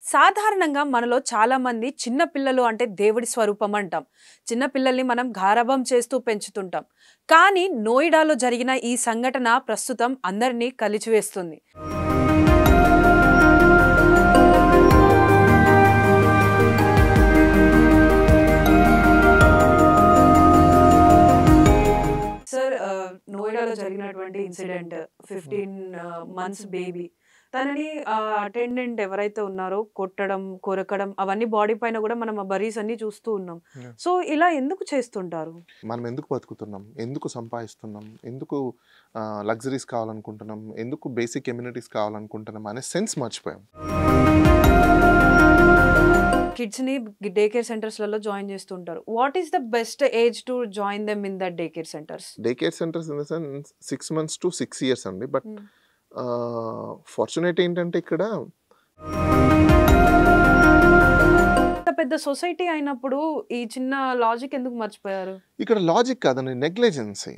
సాధారణంగా మనలో చాలా మంది చిన్న పిల్లలు అంటే దేవుడి స్వరూపం అంటాం. చిన్న పిల్లల్ని మనం గారాబం చేస్తూ పెంచుతుంటాం. కానీ నోయిడాలో జరిగిన ఈ సంఘటన ప్రస్తుతం అందరినీ కలిచివేస్తుంది. సార్ నోయిడాలో జరిగినటువంటి ఇన్సిడెంట్ 15 మంత్స్ బేబీ తనని అటెండెంట్ ఎవరైతే ఉన్నారో కొట్టడం, కొరకడం అవన్నీ బాడీ పైన కూడా మనం ఆ బరీస్ అన్ని చూస్తూ ఉన్నాం. యాహ్! సో ఇలా ఎందుకు చేస్తుంటారు? మనం ఎందుకు బతుకుతున్నాం? ఎందుకు సంపాదిస్తున్నాం? ఎందుకు లగ్జరీస్ కావాలనుకుంటున్నాం? ఎందుకు బేసిక్ ఎమ్యూనిటీస్ కావాలనుకుంటున్నాం అనే సెన్స్ మర్చిపోయాం. కిడ్స్‌ని డే కేర్ సెంటర్స్‌లలో జాయిన్ చేస్తుంటారు. What is the best age to join them in that day care centres? Day care centres in the sense 6 months to 6 years అండి. బట్ ఫార్చునేట్ ఏంటంటే ఇక్కడ ఇంత పెద్ద society అయినప్పుడు ఈ చిన్న లాజిక్ ఎందుకు మర్చిపోయారు? ఇక్కడ లాజిక్ కాదండి, negligence.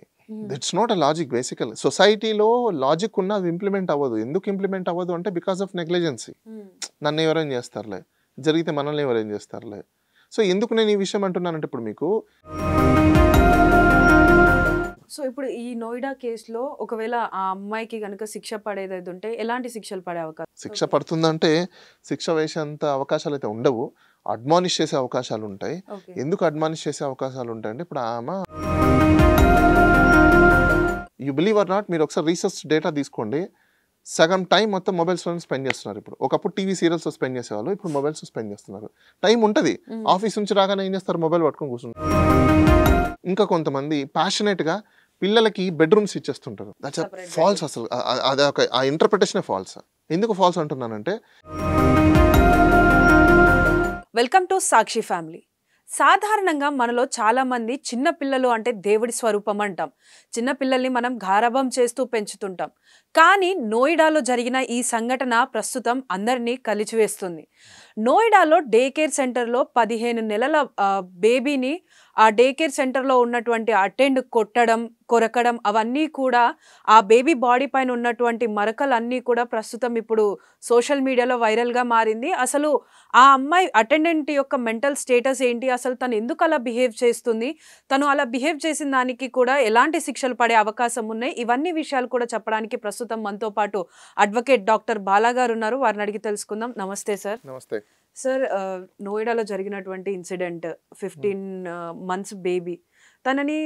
It's not a logic బేసికల్. సొసైటీలో లాజిక్ ఉన్న అది ఇంప్లిమెంట్ అవ్వదు. ఎందుకు ఇంప్లిమెంట్ అవ్వదు అంటే బికాస్ ఆఫ్ నెగ్లిజెన్సీ. నన్ను ఎవరైనా చేస్తారులే, జరిగితే మనల్ని ఎవరైనా చేస్తారులే. సో ఎందుకు నేను ఈ విషయం అంటున్నానంటే ఇప్పుడు మీకు సో ఇప్పుడు ఈ నోయిడా కేసులో ఒకవేళ ఆ అమ్మాయికి గనుక శిక్ష పడేది ఉంటే ఎలాంటి శిక్షలు పడే అవకాశం? శిక్ష పడుతుందంటే శిక్ష వేసేంత అవకాశాలు అయితే ఉండవు. అడ్మానిష్ చేసే అవకాశాలు ఉంటాయి. ఓకే. ఎందుకు అడ్మానిష్ చేసే అవకాశాలు ఉంటాయంటే ఇప్పుడు ఆమె యూ బిలీవ్ ఆర్ నాట్, మీరు ఒకసారి రీసెర్చ్ డేటా తీసుకోండి. సగం టైం మొత్తం మొబైల్స్లో స్పెండ్ చేస్తున్నారు. ఇప్పుడు ఒకప్పుడు టీవీ సీరియల్స్ స్పెండ్ చేసేవాళ్ళు, ఇప్పుడు మొబైల్స్ స్పెండ్ చేస్తున్నారు. టైం ఉంటుంది, ఆఫీస్ నుంచి రాగానే ఏం చేస్తారు, మొబైల్ పట్టుకొని కూర్చుంటారు. ఇంకా కొంతమంది ప్యాషనేట్గా పిల్లలకి బెడ్రూమ్స్ ఇచ్చేస్తుంటారు. That's falls. అసలు అది ఆ ఇంటర్ప్రిటేషనే ఫాల్స్. ఎందుకు ఫాల్స్ అంటున్నానంటే వెల్కమ్ టు సాక్షి ఫ్యామిలీ. సాధారణంగా మనలో చాలా మంది చిన్న పిల్లలు అంటే దేవుడి స్వరూపం అంటాం. చిన్న పిల్లల్ని మనం గారాబం చేస్తూ పెంచుతుంటాం. కానీ నోయిడాలో జరిగిన ఈ సంఘటన ప్రస్తుతం అందరినీ కలిచివేస్తుంది. నోయిడాలో డే కేర్ సెంటర్లో 15 నెలల బేబీని ఆ డే కేర్ సెంటర్లో ఉన్నటువంటి అటెండ్ కొట్టడం, కొరకడం అవన్నీ కూడా ఆ బేబీ బాడీ పైన ఉన్నటువంటి మరకలన్నీ కూడా ప్రస్తుతం ఇప్పుడు సోషల్ మీడియాలో వైరల్గా మారింది. అసలు ఆ అమ్మాయి అటెండెంట్ యొక్క మెంటల్ స్టేటస్ ఏంటి, అసలు తను ఎందుకు అలా బిహేవ్ చేస్తుంది, తను అలా బిహేవ్ చేసిన దానికి కూడా ఎలాంటి శిక్షలు పడే అవకాశం ఉన్నాయి, ఇవన్నీ విషయాలు కూడా చెప్పడానికి ప్రస్తుతం మనతో పాటు అడ్వకేట్ డాక్టర్ బాలా గారు ఉన్నారు. వారిని అడిగి తెలుసుకుందాం. నమస్తే సార్. నమస్తే సార్, నోయిడాలో జరిగినటువంటి ఇన్సిడెంట్ 15 మంత్స్ బేబీ తనని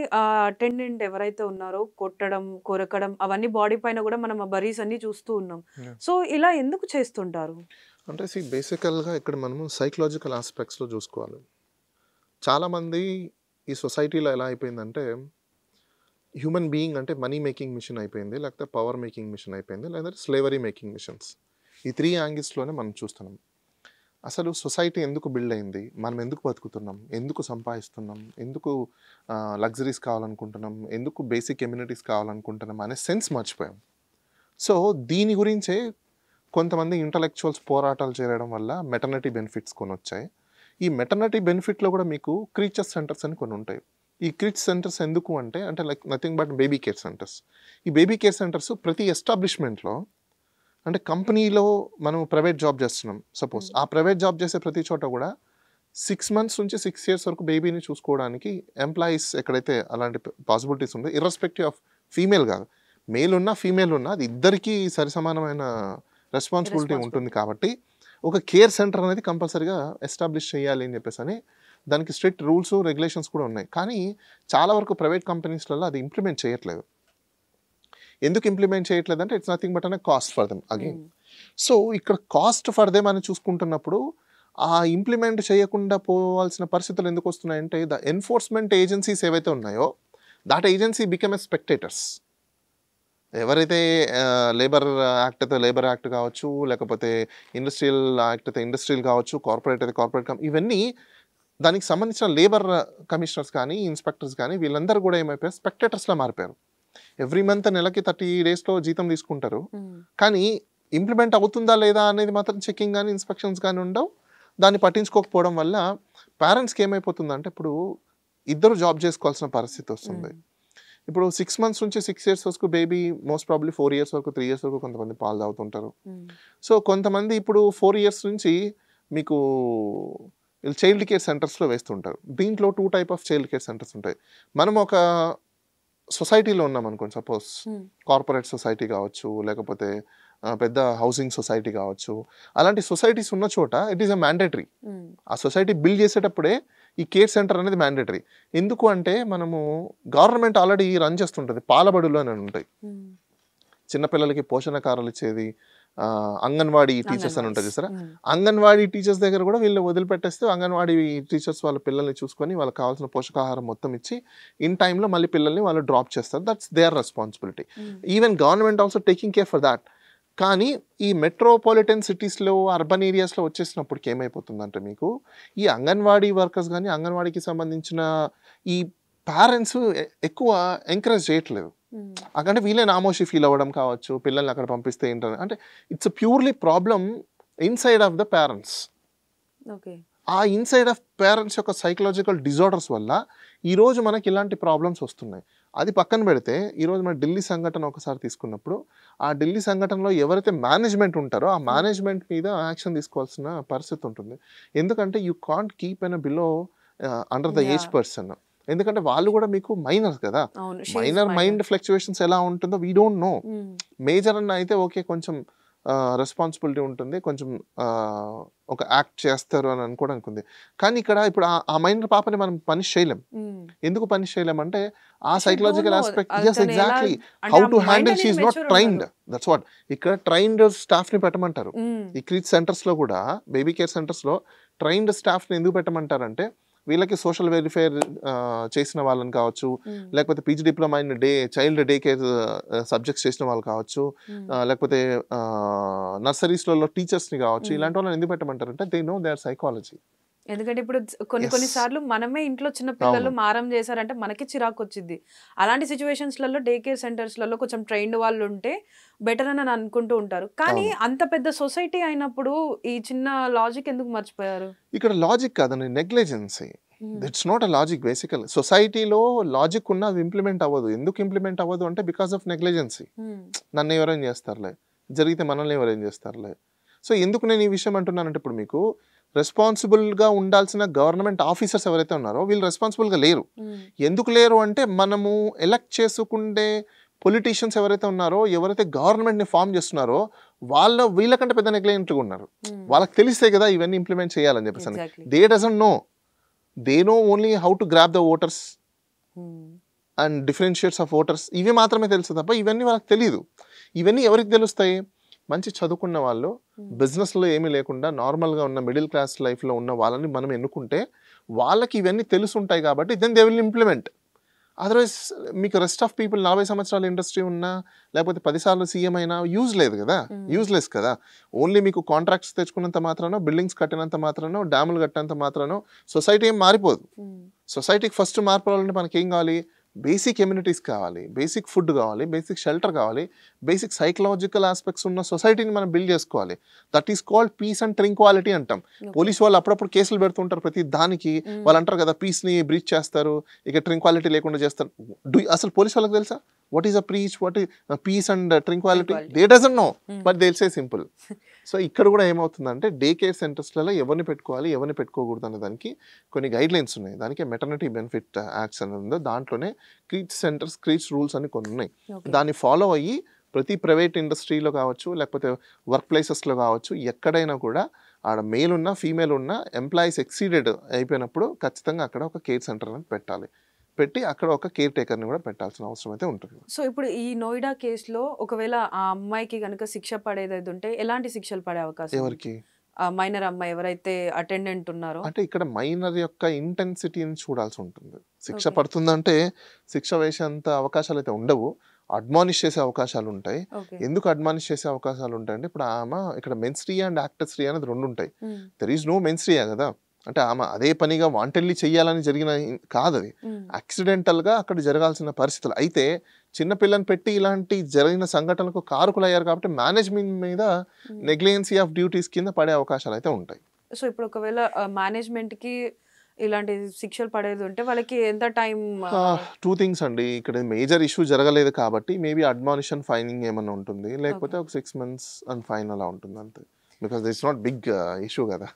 అటెండెంట్ ఎవరైతే ఉన్నారో కొట్టడం, కొరకడం అవన్నీ బాడీ పైన కూడా మనం ఆ బరీస్ అన్ని చూస్తూ ఉన్నాం. సో ఇలా ఎందుకు చేస్తుంటారు అంటే బేసికల్గా ఇక్కడ మనము సైకలాజికల్ ఆస్పెక్ట్స్లో చూసుకోవాలి. చాలామంది ఈ సొసైటీలో ఎలా అయిపోయిందంటే హ్యూమన్ బీయింగ్ అంటే మనీ మేకింగ్ మిషన్ అయిపోయింది, లేకపోతే పవర్ మేకింగ్ మిషన్ అయిపోయింది, లేదంటే స్లేవరీ మేకింగ్ మిషన్స్. ఈ 3 యాంగిల్స్లోనే మనం చూస్తున్నాం. అసలు సొసైటీ ఎందుకు బిల్డ్ అయింది, మనం ఎందుకు బతుకుతున్నాం, ఎందుకు సంపాదిస్తున్నాం, ఎందుకు లగ్జరీస్ కావాలనుకుంటున్నాం, ఎందుకు బేసిక్ ఎమ్యూనిటీస్ కావాలనుకుంటున్నాం అనే సెన్స్ మర్చిపోయాం. సో దీని గురించే కొంతమంది ఇంటలెక్చువల్స్ పోరాటాలు చేయడం వల్ల మెటర్నిటీ బెనిఫిట్స్ కొన్ని వచ్చాయి. ఈ మెటర్నిటీ బెనిఫిట్లో కూడా మీకు క్రీచర్ సెంటర్స్ అని కొన్ని ఉంటాయి. ఈ క్రీచ్ సెంటర్స్ ఎందుకు అంటే like nothing but baby care centres. ఈ బేబీ కేర్ సెంటర్స్ ప్రతి ఎస్టాబ్లిష్మెంట్లో అంటే కంపెనీలో మనం ప్రైవేట్ జాబ్ చేస్తున్నాం సపోజ్, ఆ ప్రైవేట్ జాబ్ చేసే ప్రతి చోట కూడా 6 మంత్స్ నుంచి 6 ఇయర్స్ వరకు బేబీని చూసుకోవడానికి ఎంప్లాయీస్ ఎక్కడైతే అలాంటి పాసిబిలిటీస్ ఉంటాయి, ఇర్రెస్పెక్టివ్ ఆఫ్ ఫీమేల్ కాదు, మేల్ ఉన్నా ఫీమేల్ ఉన్నా అది ఇద్దరికీ సరిసమానమైన రెస్పాన్సిబిలిటీ ఉంటుంది. కాబట్టి ఒక కేర్ సెంటర్ అనేది కంపల్సరీగా ఎస్టాబ్లిష్ చేయాలి అని చెప్పేసి అని దానికి స్ట్రిక్ట్ రూల్స్ రెగ్యులేషన్స్ కూడా ఉన్నాయి. కానీ చాలా వరకు ప్రైవేట్ కంపెనీస్లలో అది ఇంప్లిమెంట్ చేయట్లేదు. ఎందుకు ఇంప్లిమెంట్ చేయట్లేదు అంటే ఇట్స్ నథింగ్ బట్ అనే cost for them again. So ఇక్కడ కాస్ట్ ఫర్ దెమ్ అని చూసుకుంటున్నప్పుడు ఆ ఇంప్లిమెంట్ చేయకుండా పోవాల్సిన పరిస్థితులు ఎందుకు వస్తున్నాయంటే ద ఎన్ఫోర్స్మెంట్ ఏజెన్సీస్ ఏవైతే ఉన్నాయో that agency become a spectators. ఎవరైతే లేబర్ యాక్ట్ అయితే లేబర్ యాక్ట్ కావచ్చు, లేకపోతే ఇండస్ట్రియల్ యాక్ట్ అయితే ఇండస్ట్రియల్ కావచ్చు, కార్పొరేట్ అయితే కార్పొరేట్ ఇవన్నీ దానికి సంబంధించిన లేబర్ కమిషనర్స్ కానీ ఇన్స్పెక్టర్స్ కానీ వీళ్ళందరూ కూడా ఏమైపోయారు, స్పెక్టేటర్స్లో మారిపోయారు. ఎవ్రీ మంత్ నెలకి 30 డేస్లో జీతం తీసుకుంటారు, కానీ ఇంప్లిమెంట్ అవుతుందా లేదా అనేది మాత్రం చెకింగ్ కానీ ఇన్స్పెక్షన్స్ కానీ ఉండవు. దాన్ని పట్టించుకోకపోవడం వల్ల పేరెంట్స్కి ఏమైపోతుందంటే ఇప్పుడు ఇద్దరు జాబ్ చేసుకోవాల్సిన పరిస్థితి వస్తుంది. ఇప్పుడు 6 మంత్స్ నుంచి 6 ఇయర్స్ వరకు బేబీ మోస్ట్ ప్రాబ్లీ 4 ఇయర్స్ వరకు 3 ఇయర్స్ వరకు కొంతమంది పాలు తాగుతుంటారు. సో కొంతమంది ఇప్పుడు 4 ఇయర్స్ నుంచి మీకు చైల్డ్ కేర్ సెంటర్స్లో వేస్తుంటారు. దీంట్లో 2 type of child care centres ఉంటాయి. మనం ఒక సొసైటీలో ఉన్నాం అనుకోండి, సపోజ్ కార్పొరేట్ సొసైటీ కావచ్చు, లేకపోతే పెద్ద హౌసింగ్ సొసైటీ కావచ్చు. అలాంటి సొసైటీస్ ఉన్న చోట ఇట్ ఈస్ అ మ్యాండేటరీ. ఆ సొసైటీ బిల్డ్ చేసేటప్పుడే ఈ కేర్ సెంటర్ అనేది మ్యాండేటరీ. ఎందుకు అంటే మనము గవర్నమెంట్ ఆల్రెడీ రన్ చేస్తుంటుంది, పాలబడులు అని ఉంటాయి, చిన్నపిల్లలకి పోషణకారాలు ఇచ్చేది, అంగన్వాడీ టీచర్స్ అని ఉంటుంది చూసారా. అంగన్వాడీ టీచర్స్ దగ్గర కూడా వీళ్ళు వదిలిపెట్టేస్తే అంగన్వాడీ టీచర్స్ వాళ్ళ పిల్లల్ని చూసుకొని వాళ్ళకి కావాల్సిన పోషకాహారం మొత్తం ఇచ్చి ఇన్ టైంలో మళ్ళీ పిల్లల్ని వాళ్ళు డ్రాప్ చేస్తారు. That's there responsibility. Even government also taking care for that. కానీ ఈ మెట్రోపాలిటన్ సిటీస్లో, అర్బన్ ఏరియాస్లో వచ్చేసినప్పటికి ఏమైపోతుందంటే మీకు ఈ అంగన్వాడీ వర్కర్స్ కానీ అంగన్వాడీకి సంబంధించిన ఈ పేరెంట్స్ ఎక్కువ ఎంకరేజ్ చేయట్లేదు. అక్కడ వీళ్ళే నామోషి ఫీల్ అవ్వడం కావచ్చు, పిల్లల్ని అక్కడ పంపిస్తే ఏంటని. అంటే it's purely problem inside of the parents. ఆ ఇన్సైడ్ ఆఫ్ పేరెంట్స్ యొక్క సైకలాజికల్ డిజార్డర్స్ వల్ల ఈరోజు మనకి ఇలాంటి ప్రాబ్లమ్స్ వస్తున్నాయి. అది పక్కన పెడితే ఈరోజు మన ఢిల్లీ సంఘటన ఒకసారి తీసుకున్నప్పుడు ఆ ఢిల్లీ సంఘటనలో ఎవరైతే మేనేజ్మెంట్ ఉంటారో ఆ మేనేజ్మెంట్ మీద యాక్షన్ తీసుకోవాల్సిన పరిస్థితి ఉంటుంది. ఎందుకంటే you can't keep N below under the age person. ఎందుకంటే వాళ్ళు కూడా మీకు మైనర్స్ కదా. మైనర్ మైండ్ ఫ్లక్చువేషన్స్ ఎలా ఉంటుందో వీ డోంట్ నో. మేజర్ అన్న అయితే ఓకే, కొంచెం రెస్పాన్సిబిలిటీ ఉంటుంది, కొంచెం ఒక యాక్ట్ చేస్తారు అని అనుకోవడానికి ఉంది. కానీ ఇక్కడ ఇప్పుడు ఆ మైనర్ పాపని మనం పనిష్ చేయలేం. ఎందుకు పనిష్ చేయలేం అంటే ఆ psychological aspect. yes exactly, how to handle, she is not trained, that's what. ఇక్కడ ట్రైన్డ్ స్టాఫ్ ని పెట్టమంటారు. ఈ క్రీచ్ సెంటర్స్ లో కూడా, బేబీ కేర్ సెంటర్స్ లో ట్రైన్డ్ స్టాఫ్ ని ఎందుకు పెట్టమంటారంటే వీళ్ళకి సోషల్ వెల్ఫేర్ చేసిన వాళ్ళని కావచ్చు, లేకపోతే PG diploma in child day care subjects చేసిన వాళ్ళు కావచ్చు, లేకపోతే నర్సరీస్లలో టీచర్స్ని కావచ్చు. ఇలాంటి వాళ్ళని ఎందుకు పెట్టమంటారంటే దే నో దేర్ సైకాలజీ. ఎందుకంటే ఇప్పుడు కొన్ని సార్లు మనమే ఇంట్లో చిన్న పిల్లలు మారం చేశారంటే మనకి చిరాకు వచ్చింది. అలాంటి సిచ్యువేషన్స్లలో డే కేర్ సెంటర్స్లలో కొంచెం ట్రైన్డ్ వాళ్ళు ఉంటే బెటర్ అని అనుకుంటూ ఉంటారు. కానీ అంత పెద్ద సొసైటీ అయినప్పుడు ఈ చిన్న లాజిక్ ఎందుకు మర్చిపోయారు? ఇక్కడ లాజిక్ కాదండి, negligence. It's not a logic. బేసికల్ సొసైటీలో లాజిక్ ఉన్న అది ఇంప్లిమెంట్ అవ్వదు. ఎందుకు ఇంప్లిమెంట్ అవ్వదు అంటే బికాస్ ఆఫ్ నెగ్లిజెన్సీ. నన్ను ఎవరైనా చేస్తారులే, జరిగితే మనల్ని ఎవరైనా చేస్తారులే. సో ఎందుకు నేను ఈ విషయం అంటున్నానంటే ఇప్పుడు మీకు రెస్పాన్సిబుల్గా ఉండాల్సిన గవర్నమెంట్ ఆఫీసర్స్ ఎవరైతే ఉన్నారో వీళ్ళు రెస్పాన్సిబుల్గా లేరు. ఎందుకు లేరు అంటే మనము ఎలక్ట్ చేసుకుంటే పొలిటీషియన్స్ ఎవరైతే ఉన్నారో, ఎవరైతే గవర్నమెంట్ని ఫామ్ చేస్తున్నారో వీళ్ళకంటే పెద్ద నెగ్లిజెంట్గా ఉన్నారు. వాళ్ళకి తెలిస్తే కదా ఇవన్నీ ఇంప్లిమెంట్ చేయాలని చెప్పేసి. They doesn't know. They know only how to grab the voters and differentiates of voters. ఇవి మాత్రమే తెలుసు తప్ప ఇవన్నీ వాళ్ళకి తెలియదు. ఇవన్నీ ఎవరికి తెలుస్తాయి? మంచి చదువుకున్న వాళ్ళు, బిజినెస్లో ఏమీ లేకుండా నార్మల్గా ఉన్న మిడిల్ క్లాస్ లైఫ్లో ఉన్న వాళ్ళని మనం ఎన్నుకుంటే వాళ్ళకి ఇవన్నీ తెలుసుంటాయి కాబట్టి then they will implement. Otherwise మీకు రెస్ట్ ఆఫ్ పీపుల్ 40 సంవత్సరాల ఇండస్ట్రీ ఉన్నా లేకపోతే 10 సార్లు సీఎం అయినా యూజ్ లేదు కదా, యూజ్లెస్ కదా. ఓన్లీ మీకు కాంట్రాక్ట్స్ తెచ్చుకున్నంత మాత్రానో, బిల్డింగ్స్ కట్టినంత మాత్రానో, డ్యాములు కట్టినంత మాత్రానో సొసైటీ ఏం మారిపోదు. సొసైటీకి ఫస్ట్ మార్పు రావాలంటే మనకి ఏం కావాలి? బేసిక్ ఎమ్యూనిటీస్ కావాలి, బేసిక్ ఫుడ్ కావాలి, బేసిక్ షెల్టర్ కావాలి, బేసిక్ సైకలాజికల్ ఆస్పెక్ట్స్ ఉన్న సొసైటీని మనం బిల్డ్ చేసుకోవాలి. That is called peace and tranquility అంటాం. పోలీస్ వాళ్ళు అప్పుడప్పుడు కేసులు పెడుతుంటారు ప్రతి దానికి. వాళ్ళు అంటారు కదా పీస్ని బ్రీచ్ చేస్తారు, ఇక ట్రింక్వాలిటీ లేకుండా చేస్తారు. అసలు పోలీస్ వాళ్ళకి తెలుసా what is a preach, what is a peace and tranquility? They doesn't know, but they'll say simple. So ఇక్కడ కూడా ఏమవుతుందంటే డే కేర్ సెంటర్స్లలో ఎవరిని పెట్టుకోవాలి, ఎవరిని పెట్టుకోకూడదు అనే దానికి కొన్ని గైడ్ లైన్స్ ఉన్నాయి. దానికి మెటర్నిటీ బెనిఫిట్ యాక్ట్స్ అని ఉందో దాంట్లోనే క్రీచ్ సెంటర్స్, క్రీచ్ రూల్స్ అని కొన్ని ఉన్నాయి. దాన్ని ఫాలో అయ్యి ప్రతి ప్రైవేట్ ఇండస్ట్రీలో కావచ్చు, లేకపోతే వర్క్ ప్లేసెస్లో కావచ్చు, ఎక్కడైనా కూడా ఆడ మేల్ ఉన్నా ఫీమేల్ ఉన్నా ఎంప్లాయీస్ ఎక్సీడెడ్ అయిపోయినప్పుడు ఖచ్చితంగా అక్కడ ఒక కేర్ సెంటర్ అని పెట్టాలి. పెట్టి అక్కడ ఒక కేర్ టేకర్ని కూడా పెట్టాల్సిన అవసరం అయితే ఉంటుంది. సో ఇప్పుడు ఈ నోయిడా కేసులో ఒకవేళ ఆ అమ్మాయికి కనుక శిక్ష పడేది ఉంటే ఎలాంటి శిక్షలు పడే అవకాశం? ఎవరికి? మైనర్ అమ్మాయి ఎవరైతే అటెండెంట్ ఉన్నారో. అంటే ఇక్కడ మైనర్ యొక్క ఇంటెన్సిటీని చూడాల్సి ఉంటుంది. శిక్ష పడుతుందంటే శిక్ష వేసేంత అవకాశాలు అయితే ఉండవు, అడ్మానిష్ చేసే అవకాశాలు ఉంటాయి. ఎందుకు అడ్మానిష్ చేసే అవకాశాలు ఉంటాయి అంటే ఇప్పుడు ఆమె ఇక్కడ మెన్స్ట్రియా అండ్ యాక్టర్స్ట్రియా అనేది రెండు ఉంటాయి. దెర్ ఈజ్ నో మెన్స్ట్రియా కదా, అంటే ఆమె అదే పనిగా వాంటెడ్లీ చెయ్యాలని జరిగిన కాదు, అది యాక్సిడెంటల్గా అక్కడ జరగాల్సిన పరిస్థితులు. అయితే చిన్నపిల్లని పెట్టి ఇలాంటి జరిగిన సంఘటనలకు కారకులు అయ్యారు కాబట్టి మేనేజ్మెంట్ మీద నెగ్లిజెన్సీ ఆఫ్ డ్యూటీస్ కింద పడే అవకాశాలు అయితే ఉంటాయి. సో ఇప్పుడు ఒకవేళ మేనేజ్మెంట్కి ఇలాంటి శిక్షలు పడేది ఉంటే వాళ్ళకి ఎంత టైం? 2 థింగ్స్ అండి. ఇక్కడ మేజర్ ఇష్యూ జరగలేదు కాబట్టి మేబీ అడ్మానిషన్ ఫైనింగ్ ఏమన్నా ఉంటుంది, లేకపోతే ఒక 6 months అండ్ ఫైన్ అలా ఉంటుంది అంతే. Because that's not big issue కదా.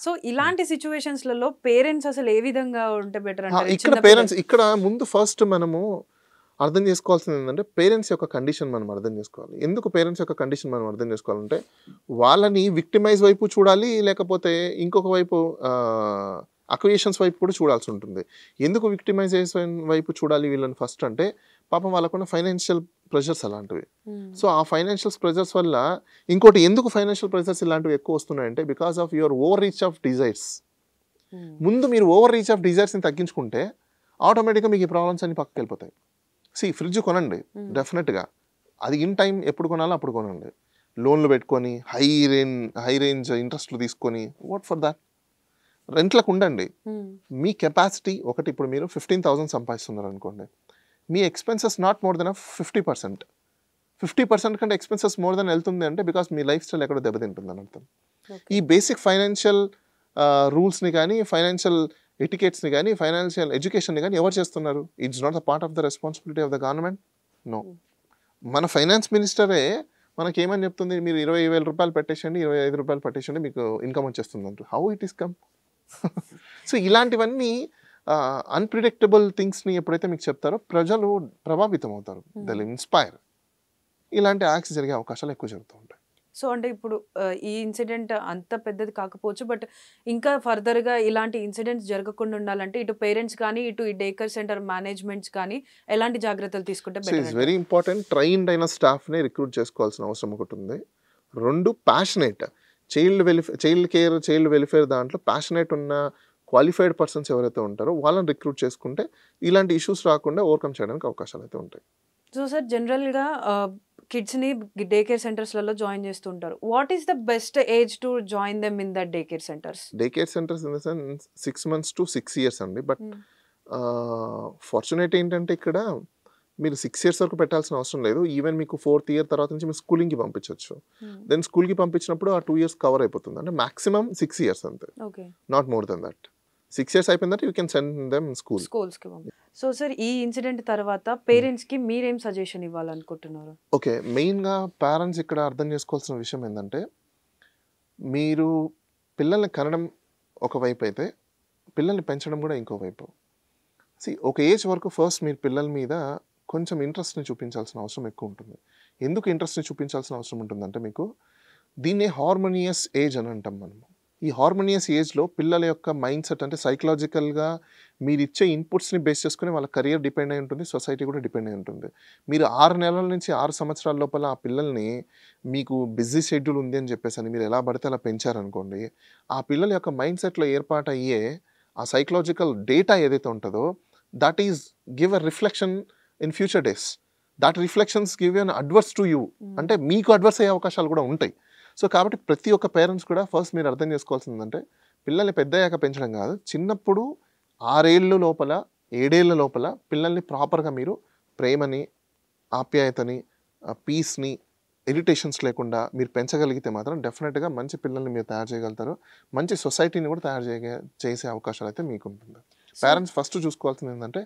సో ఇలాంటి సిచ్యువేషన్స్లలో పేరెంట్స్ అసలు ఏ విధంగా ఉంటే బెటర్ అంటారు? ఇక్కడ పేరెంట్స్ ఇక్కడ ముందు ఫస్ట్ మనము అర్థం చేసుకోవాల్సింది ఏంటంటే పేరెంట్స్ యొక్క కండిషన్ మనం అర్థం చేసుకోవాలి. ఎందుకు పేరెంట్స్ యొక్క కండిషన్ మనం అర్థం చేసుకోవాలంటే వాళ్ళని విక్టిమైజ్ వైపు చూడాలి, లేకపోతే ఇంకొక వైపు అక్వియేషన్స్ వైపు కూడా చూడాల్సి ఉంటుంది. ఎందుకు విక్టిమైజేషన్ వైపు చూడాలి వీళ్ళని ఫస్ట్ అంటే పాపం వాళ్ళకున్న ఫైనాన్షియల్ ప్రెషర్స్ అలాంటివి. సో ఆ ఫైనాన్షియల్ ప్రెషర్స్ వల్ల ఇంకోటి ఎందుకు ఫైనాన్షియల్ ప్రెషర్స్ ఇలాంటివి ఎక్కువ వస్తున్నాయంటే because of your over reach of desires. ముందు మీరు ఓవర్ రీచ్ ఆఫ్ డిజైర్స్ని తగ్గించుకుంటే ఆటోమేటిక్గా మీకు ఈ ప్రాబ్లమ్స్ అన్ని పక్కకి వెళ్ళిపోతాయి. ఫ్రిడ్జ్ కొనండి డెఫినెట్గా, అది ఇన్ టైం ఎప్పుడు కొనాలో అప్పుడు కొనండి. లోన్లు పెట్టుకొని హై రేంజ్ ఇంట్రెస్ట్లు తీసుకొని వాట్ ఫర్ దాట్? రెంట్లకు ఉండండి. మీ కెపాసిటీ ఒకటి, ఇప్పుడు మీరు 15,000 సంపాదిస్తున్నారు అనుకోండి, మీ ఎక్స్పెన్సెస్ నాట్ మోర్ దెన్ 50%. 50% కంటే ఎక్స్పెన్సెస్ మోర్ దెన్ వెళ్తుంది అంటే బికాస్ మీ లైఫ్ స్టైల్ ఎక్కడో దెబ్బతింటుంది అని అర్థం. ఈ బేసిక్ ఫైనాన్షియల్ రూల్స్ని కానీ, ఫైనాన్షియల్ ఎటికెట్స్ని కానీ, ఫైనాన్షియల్ ఎడ్యుకేషన్ని కానీ ఎవరు చేస్తున్నారు? It's not the part of the responsibility of the government. No. మన ఫైనాన్స్ మినిస్టరే మనకేమని చెప్తుంది, మీరు 20,000 రూపాయలు పెట్టేసండి, 25 రూపాయలు పెట్టేసండి, మీకు ఇన్కమ్ వచ్చేస్తుంది అంటారు. How it is come? So ఇలాంటివన్నీ అన్ప్రిడిక్టబుల్ థింగ్స్ని ఎప్పుడైతే మీకు చెప్తారో ప్రజలు ప్రభావితం అవుతారు, దే విల్ ఇన్స్పైర్. ఇలాంటి యాక్ట్స్ జరిగే అవకాశాలు ఎక్కువ జరుగుతూ ఉంటాయి. సో అంటే ఇప్పుడు ఈ ఇన్సిడెంట్ అంత పెద్దది కాకపోవచ్చు, బట్ ఇంకా ఫర్దర్గా ఇలాంటి ఇన్సిడెంట్స్ జరగకుండా ఉండాలంటే ఇటు పేరెంట్స్ కానీ, ఇటు ఈ డే కేర్ సెంటర్ మేనేజ్మెంట్స్ కానీ ఎలాంటి జాగ్రత్తలు తీసుకుంటే better? It's very important. Trained అయిన స్టాఫ్ని రిక్రూట్ చేసుకోవాల్సిన అవసరం ఒకటి ఉంది. 2, ప్యాషనేట్ చైల్డ్ వెల్ఫేర్ దాంట్లో ప్యాషనేట్ ఉన్న క్వాలిఫైడ్ పర్సన్స్ ఎవరైతే ఉంటారో వాళ్ళని రిక్రూట్ చేసుకుంటే ఇలాంటి ఇష్యూస్ రాకుండా ఓవర్కమ్ చేయడానికి అవకాశాలు అయితే ఉంటాయి. సో సార్, జనరల్గా కిడ్స్ని డే కేర్ సెంటర్స్లలో జాయిన్ చేస్తుంటారు. What is the best age to join them in the day care centres? Day care centres in the sense 6 months to 6 years అండి. బట్ ఫార్చునేట్ ఏంటంటే ఇక్కడ మీరు 6 years వరకు పెట్టాల్సిన అవసరం లేదు. ఈవెన్ మీకు 4th year తర్వాత నుంచి మీరు స్కూలింగ్కి పంపించవచ్చు. దెన్ స్కూల్కి పంపించినప్పుడు ఆ 2 years కవర్ అయిపోతుంది. అంటే మాక్సిమం 6 years అంతే, not more than that. 6 years అయిపోయిందంటే యూ కెన్ సెండ్ దెమ్ స్కూల్స్కి. సో సార్, ఈ ఇన్సిడెంట్ తర్వాత పేరెంట్స్కి మీరేం సజెషన్ ఇవ్వాలనుకుంటున్నారు? ఓకే, మెయిన్గా పేరెంట్స్ ఇక్కడ అర్థం చేసుకోవాల్సిన విషయం ఏంటంటే మీరు పిల్లల్ని కనడం ఒకవైపు అయితే పిల్లల్ని పెంచడం కూడా ఇంకోవైపు. ఒక ఏజ్ వరకు ఫస్ట్ మీరు పిల్లల మీద కొంచెం ఇంట్రెస్ట్ని చూపించాల్సిన అవసరం ఎక్కువ ఉంటుంది. ఎందుకు ఇంట్రెస్ట్ని చూపించాల్సిన అవసరం ఉంటుందంటే మీకు దీన్నే హార్మోనియస్ ఏజ్ అని అంటాం మనము. ఈ హార్మోనియస్ ఏజ్లో పిల్లల యొక్క మైండ్ సెట్ అంటే సైకలాజికల్గా మీరు ఇచ్చే ఇన్పుట్స్ని బేస్ చేసుకుని వాళ్ళ కెరియర్ డిపెండ్ అయి ఉంటుంది, సొసైటీ కూడా డిపెండ్ అయి ఉంటుంది. మీరు 6 నెలల నుంచి 6 సంవత్సరాల లోపల ఆ పిల్లల్ని మీకు బిజీ షెడ్యూల్ ఉంది అని చెప్పేసి అని మీరు ఎలా పడితే అలా పెంచారనుకోండి, ఆ పిల్లల యొక్క మైండ్ సెట్లో ఏర్పాటు అయ్యే ఆ సైకలాజికల్ డేటా ఏదైతే ఉంటుందో that is give a reflection in future days. That reflections give an adverse to you, అంటే మీకు అడ్వర్స్ అయ్యే అవకాశాలు కూడా ఉంటాయి. సో కాబట్టి ప్రతి ఒక్క పేరెంట్స్ కూడా ఫస్ట్ మీరు అర్థం చేసుకోవాల్సిందంటే పిల్లల్ని పెద్దయ్యాక పెంచడం కాదు, చిన్నప్పుడు 6 ఏళ్ళ లోపల 7 ఏళ్ళ లోపల పిల్లల్ని ప్రాపర్గా మీరు ప్రేమని, ఆప్యాయతని, పీస్ని, ఇరిటేషన్స్ లేకుండా మీరు పెంచగలిగితే మాత్రం డెఫినెట్గా మంచి పిల్లల్ని మీరు తయారు చేయగలుగుతారు, మంచి సొసైటీని కూడా తయారు చేసే అవకాశాలు అయితే మీకు ఉంటుంది. పేరెంట్స్ ఫస్ట్ చూసుకోవాల్సింది ఏంటంటే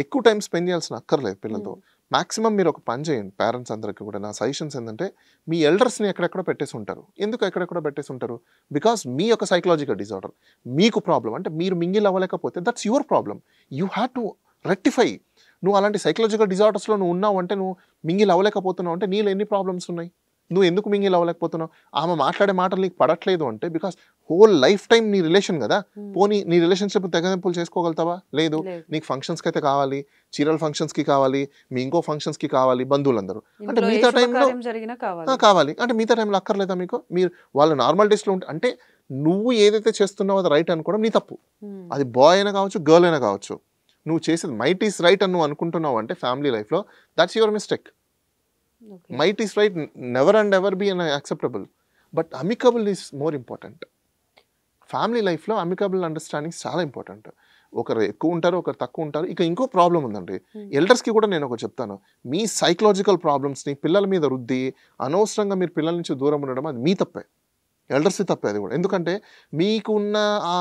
ఎక్కువ టైం స్పెండ్ చేయాల్సిన అక్కర్లేదు పిల్లలతో. మాక్సిమం మీరు ఒక పని చేయండి. పేరెంట్స్ అందరికీ కూడా నా సజెషన్స్ ఏంటంటే మీ ఎల్డర్స్ని ఎక్కడెక్కడ పెట్టేసి ఉంటారు. ఎందుకు ఎక్కడెక్కడ పెట్టేసి ఉంటారు? బికాస్ మీ యొక్క సైకలాజికల్ డిజార్డర్ మీకు ప్రాబ్లం, అంటే మీరు మింగిల్ అవ్వలేకపోతే that's your problem. You have to rectify. నువ్వు అలాంటి సైకలాజికల్ డిజార్డర్స్లో నువ్వు ఉన్నావు అంటే, నువ్వు మింగిల్ అవ్వలేకపోతున్నావు అంటే నీలో ఎన్ని ప్రాబ్లమ్స్ ఉన్నాయి? నువ్వు ఎందుకు మింగిల్ అవ్వలేకపోతున్నావు? ఆమె మాట్లాడే మాటలు నీకు పడట్లేదు అంటే బికాస్ హోల్ లైఫ్ టైం నీ రిలేషన్ కదా. పోనీ నీ రిలేషన్షిప్ తెగదెంపులు చేసుకోగలుగుతావా? లేదు. నీకు ఫంక్షన్స్కి అయితే కావాలి, చీరల ఫంక్షన్స్కి కావాలి, మీ ఇంకో ఫంక్షన్స్కి కావాలి బంధువులందరూ, అంటే మిగతా టైంలో కావాలి అంటే మిగతా టైంలో అక్కర్లేదా మీకు? మీరు వాళ్ళ నార్మల్ డేస్లో ఉంటే, అంటే నువ్వు ఏదైతే చేస్తున్నావో అది రైట్ అనుకోవడం నీ తప్పు. అది బాయ్ అయినా కావచ్చు, గర్ల్ అయినా కావచ్చు. నువ్వు చేసేది మైట్ ఈస్ రైట్ అని నువ్వు అనుకుంటున్నావు అంటే ఫ్యామిలీ లైఫ్లో that's your mistake. Might is right, never and ever be acceptable, but amicable is more important. Family లైఫ్లో అమికబుల్ అండర్స్టాండింగ్స్ చాలా ఇంపార్టెంట్. ఒకరు ఎక్కువ ఉంటారు, ఒకరు తక్కువ ఉంటారు. ఇక ఇంకో ప్రాబ్లం ఉందండి ఎల్డర్స్కి కూడా. నేను ఒకటి చెప్తాను, మీ సైకలాజికల్ ప్రాబ్లమ్స్ని పిల్లల మీద రుద్ది అనవసరంగా మీరు పిల్లల నుంచి దూరం ఉండడం అది మీ తప్పే, ఎల్డర్స్కి తప్పే అది కూడా. ఎందుకంటే మీకున్న ఆ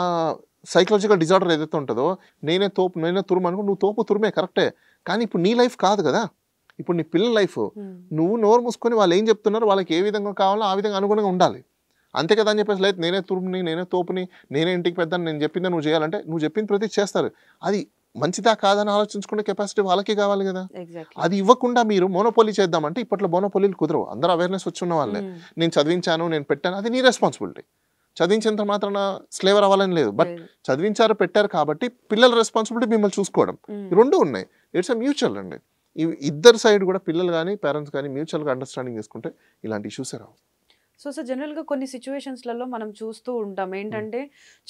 సైకలాజికల్ డిజార్డర్ ఏదైతే ఉంటుందో, నేనే తురుము అనుకో, నువ్వు తోపు తురుమే కరెక్టే, కానీ ఇప్పుడు నీ లైఫ్ కాదు కదా, ఇప్పుడు నీ పిల్లల లైఫ్. నువ్వు నోరు మూసుకొని వాళ్ళు ఏం చెప్తున్నారో వాళ్ళకి ఏ విధంగా కావాలో ఆ విధంగా అనుగుణంగా ఉండాలి. అంతే కదా అని చెప్పేసి లేదు నేనే తురుముని, నేనే తోపుని, నేనే ఇంటికి పెద్దని, నేను చెప్పిందా నువ్వు చేయాలంటే నువ్వు చెప్పింది ప్రతి చేస్తారు. అది మంచిదా కాదని ఆలోచించుకునే కెపాసిటీ వాళ్ళకి కావాలి కదా. అది ఇవ్వకుండా మీరు మోనోపోలీ చేద్దామంటే ఇప్పట్లో మోనోపోలీలు కుదరవు. అందరూ అవేర్నెస్ వచ్చి ఉన్న వాళ్ళే. నేను చదివించాను, నేను పెట్టాను, అది నీ రెస్పాన్సిబిలిటీ. చదివించేంత మాత్రాన స్లేవర్ అవ్వాలని లేదు. బట్ చదివించారు, పెట్టారు కాబట్టి పిల్లల రెస్పాన్సిబిలిటీ మిమ్మల్ని చూసుకోవడం, రెండు ఉన్నాయి. ఇట్స్ అ మ్యూచువల్ అండి. ఇద్దరు సైడ్ కూడా పిల్లలు కానీ పేరెంట్స్ కానీ మ్యూచువల్గా అండర్స్టాండింగ్ చేసుకుంటే ఇలాంటి ఇష్యూసే రావు. సో జనరల్గా కొన్ని సిచ్యువేషన్స్లలో మనం చూస్తూ ఉంటాం ఏంటంటే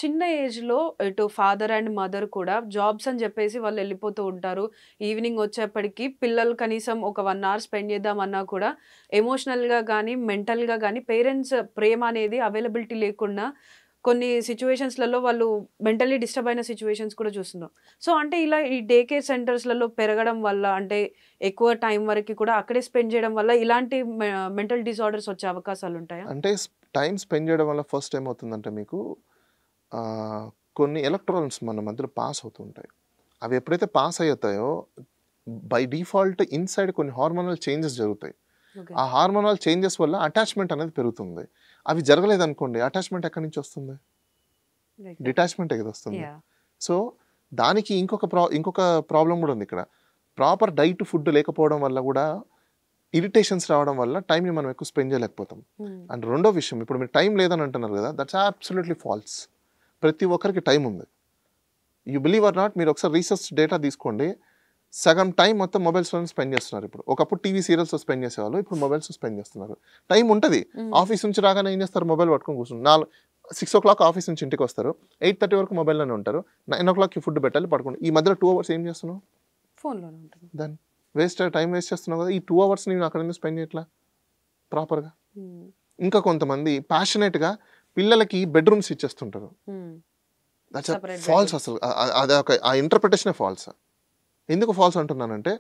చిన్న ఏజ్లో ఇటు ఫాదర్ అండ్ మదర్ కూడా జాబ్స్ అని చెప్పేసి వాళ్ళు వెళ్ళిపోతూ ఉంటారు. ఈవినింగ్ వచ్చేప్పటికి పిల్లలు కనీసం ఒక 1 hour స్పెండ్ చేద్దామన్నా కూడా ఎమోషనల్గా కానీ మెంటల్గా కానీ పేరెంట్స్ ప్రేమ అనేది అవైలబిలిటీ లేకుండా కొన్ని సిచ్యువేషన్స్లలో వాళ్ళు మెంటల్లీ డిస్టర్బ్ అయిన సిచ్యువేషన్స్ కూడా చూస్తున్నాం. సో అంటే ఇలా ఈ డే కేర్ సెంటర్స్లలో పెరగడం వల్ల అంటే ఎక్కువ టైం వరకు కూడా అక్కడే స్పెండ్ చేయడం వల్ల ఇలాంటి మెంటల్ డిజార్డర్స్ వచ్చే అవకాశాలు ఉంటాయా? అంటే టైం స్పెండ్ చేయడం వల్ల ఫస్ట్ ఏమవుతుందంటే మీకు కొన్ని ఎలక్ట్రాన్స్ మన మధ్యలో పాస్ అవుతుంటాయి. అవి ఎప్పుడైతే పాస్ అవుతాయో బై డిఫాల్ట్ ఇన్సైడ్ కొన్ని హార్మోనల్ చేంజెస్ జరుగుతాయి. ఆ హార్మోనల్ చేంజెస్ వల్ల అటాచ్మెంట్ అనేది పెరుగుతుంది. అవి జరగలేదు అనుకోండి, అటాచ్మెంట్ ఎక్కడి నుంచి వస్తుంది? డిటాచ్మెంట్ ఏది వస్తుంది. సో దానికి ఇంకొక ప్రాబ్లం కూడా ఉంది ఇక్కడ. ప్రాపర్ డైట్ ఫుడ్ లేకపోవడం వల్ల కూడా ఇరిటేషన్స్ రావడం వల్ల టైంని మనం ఎక్కువ స్పెండ్ చేయలేకపోతాం. అండ్ రెండో విషయం, ఇప్పుడు మీరు టైం లేదని అంటున్నారు కదా, దట్స్ అబ్సల్యూట్లీ ఫాల్స్. ప్రతి ఒక్కరికి టైం ఉంది. యూ బిలీవ్ ఆర్ నాట్, మీరు ఒకసారి రీసెర్చ్ డేటా తీసుకోండి, సగం టైం మొత్తం మొబైల్స్లో స్పెండ్ చేస్తున్నారు. ఇప్పుడు ఒకప్పుడు టీవీ సీరియల్స్లో స్పెండ్ చేసేవాళ్ళు, ఇప్పుడు మొబైల్స్ స్పెండ్ చేస్తున్నారు. టైం ఉంటుంది, ఆఫీస్ నుంచి రాగానే ఏం చేస్తారు, మొబైల్ పట్టుకొని కూర్చుని 6 o'clock ఆఫీస్ నుంచి ఇంటికి వస్తారు, 8:30 వరకు మొబైల్లోనే ఉంటారు, 9 o'clock ఫుడ్ పెట్టాలి, పడుకోండి. ఈ మధ్యలో 2 hours ఏం చేస్తున్నావు? ఫోన్లోనే ఉంటుంది. దాన్ని టైం వేస్ట్ చేస్తున్నావు కదా. ఈ 2 hours నేను అక్కడ నుంచి స్పెండ్ చేయట్లా ప్రాపర్గా. ఇంకా కొంతమంది ప్యాషనేట్గా పిల్లలకి బెడ్రూమ్స్ ఇచ్చేస్తుంటారు. That's falls. అసలు అది ఆ ఇంటర్ప్రిటేషనే ఫాల్స్. ఎందుకు ఫాల్స్ అంటున్నానంటే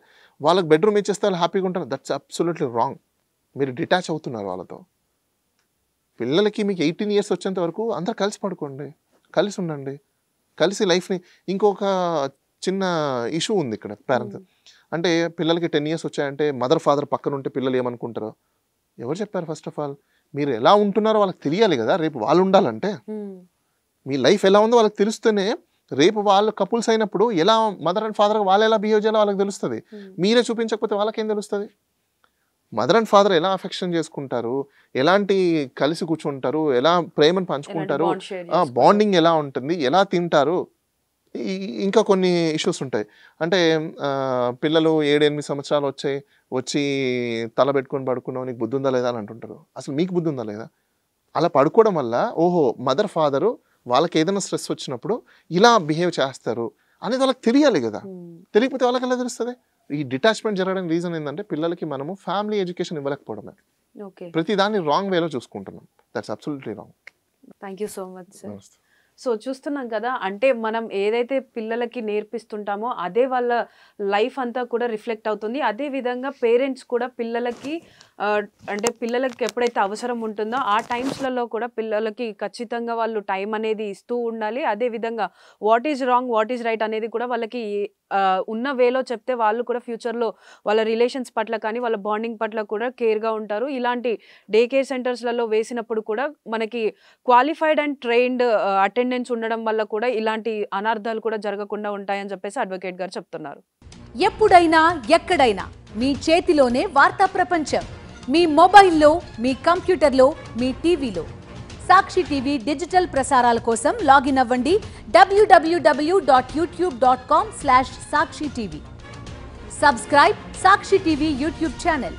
వాళ్ళకి బెడ్రూమ్ ఇచ్చేస్తే వాళ్ళు హ్యాపీగా ఉంటారు. That's absolutely wrong. మీరు డిటాచ్ అవుతున్నారు వాళ్ళతో. పిల్లలకి మీకు 18 years వచ్చేంత వరకు అందరు కలిసి పడుకోండి, కలిసి ఉండండి, కలిసి లైఫ్ని. ఇంకొక చిన్న ఇష్యూ ఉంది ఇక్కడ పేరెంట్స్. అంటే పిల్లలకి 10 years వచ్చాయంటే మదర్ ఫాదర్ పక్కన ఉంటే పిల్లలు ఏమనుకుంటారో ఎవరు చెప్పారు? ఫస్ట్ ఆఫ్ ఆల్ మీరు ఎలా ఉంటున్నారో వాళ్ళకి తెలియాలి కదా. రేపు వాళ్ళు ఉండాలంటే మీ లైఫ్ ఎలా ఉందో వాళ్ళకి తెలుస్తూనే రేపు వాళ్ళు కపుల్స్ అయినప్పుడు ఎలా మదర్ అండ్ ఫాదర్ వాళ్ళు ఎలా బిహేవ్ చేయాలో వాళ్ళకి తెలుస్తుంది. మీరే చూపించకపోతే వాళ్ళకేం తెలుస్తుంది? మదర్ అండ్ ఫాదర్ ఎలా అఫెక్షన్ చేసుకుంటారు, ఎలాంటి కలిసి కూర్చుంటారు, ఎలా ప్రేమను పంచుకుంటారు, బాండింగ్ ఎలా ఉంటుంది, ఎలా తింటారు, ఇంకా కొన్ని ఇష్యూస్ ఉంటాయి. అంటే పిల్లలు 7-8 సంవత్సరాలు వచ్చి తల పెట్టుకొని పడుకున్నావు, నీకు బుద్ధి ఉందా లేదా అని అంటుంటారు. అసలు మీకు బుద్ధి ఉందా లేదా? అలా పడుకోవడం వల్ల ఓహో మదర్ ఫాదరు వాళ్ళకి ఏదైనా స్ట్రెస్ వచ్చినప్పుడు ఇలా బిహేవ్ చేస్తారు అనేది వాళ్ళకి తెలియాలి కదా. తెలియకపోతే వాళ్ళకి ఎలా తెలుస్తుంది? ఈ డిటాచ్మెంట్ జరగడానికి రీజన్ ఏంటంటే పిల్లలకి మనము ఫ్యామిలీ ఎడ్యుకేషన్ ఇవ్వలేకపోవడమే. ప్రతి దాన్ని రాంగ్ వేలో చూసుకుంటున్నాం. That's absolutely wrong. Thank you so much sir. So చూస్తున్నాం కదా, అంటే మనం ఏదైతే పిల్లలకి నేర్పిస్తుంటామో అదే వాళ్ళ లైఫ్ అంతా కూడా రిఫ్లెక్ట్ అవుతుంది. అదే విధంగా పేరెంట్స్ కూడా పిల్లలకి అంటే పిల్లలకి ఎప్పుడైతే అవసరం ఉంటుందో ఆ టైమ్స్లలో కూడా పిల్లలకి ఖచ్చితంగా వాళ్ళు టైం అనేది ఇస్తూ ఉండాలి. అదేవిధంగా what is wrong, what is right అనేది కూడా వాళ్ళకి ఉన్న వేలో చెప్తే వాళ్ళు కూడా ఫ్యూచర్లో వాళ్ళ రిలేషన్స్ పట్ల కానీ వాళ్ళ బాండింగ్ పట్ల కూడా కేర్గా ఉంటారు. ఇలాంటి డే కేర్ సెంటర్స్లలో వేసినప్పుడు కూడా మనకి క్వాలిఫైడ్ అండ్ ట్రైన్డ్ అటెండెన్స్ ఉండడం వల్ల కూడా ఇలాంటి అనార్థాలు కూడా జరగకుండా ఉంటాయని చెప్పేసి అడ్వకేట్ గారు చెప్తున్నారు. ఎప్పుడైనా ఎక్కడైనా మీ చేతిలోనే వార్తా ప్రపంచం. మీ మొబైల్లో, మీ కంప్యూటర్లో, మీ టీవీలో. సాక్షి టీవీ డిజిటల్ ప్రసారాల కోసం లాగిన్ అవ్వండి www.youtube.com/sakshi tv. సబ్స్క్రైబ్ సాక్షి టీవీ యూట్యూబ్ ఛానల్.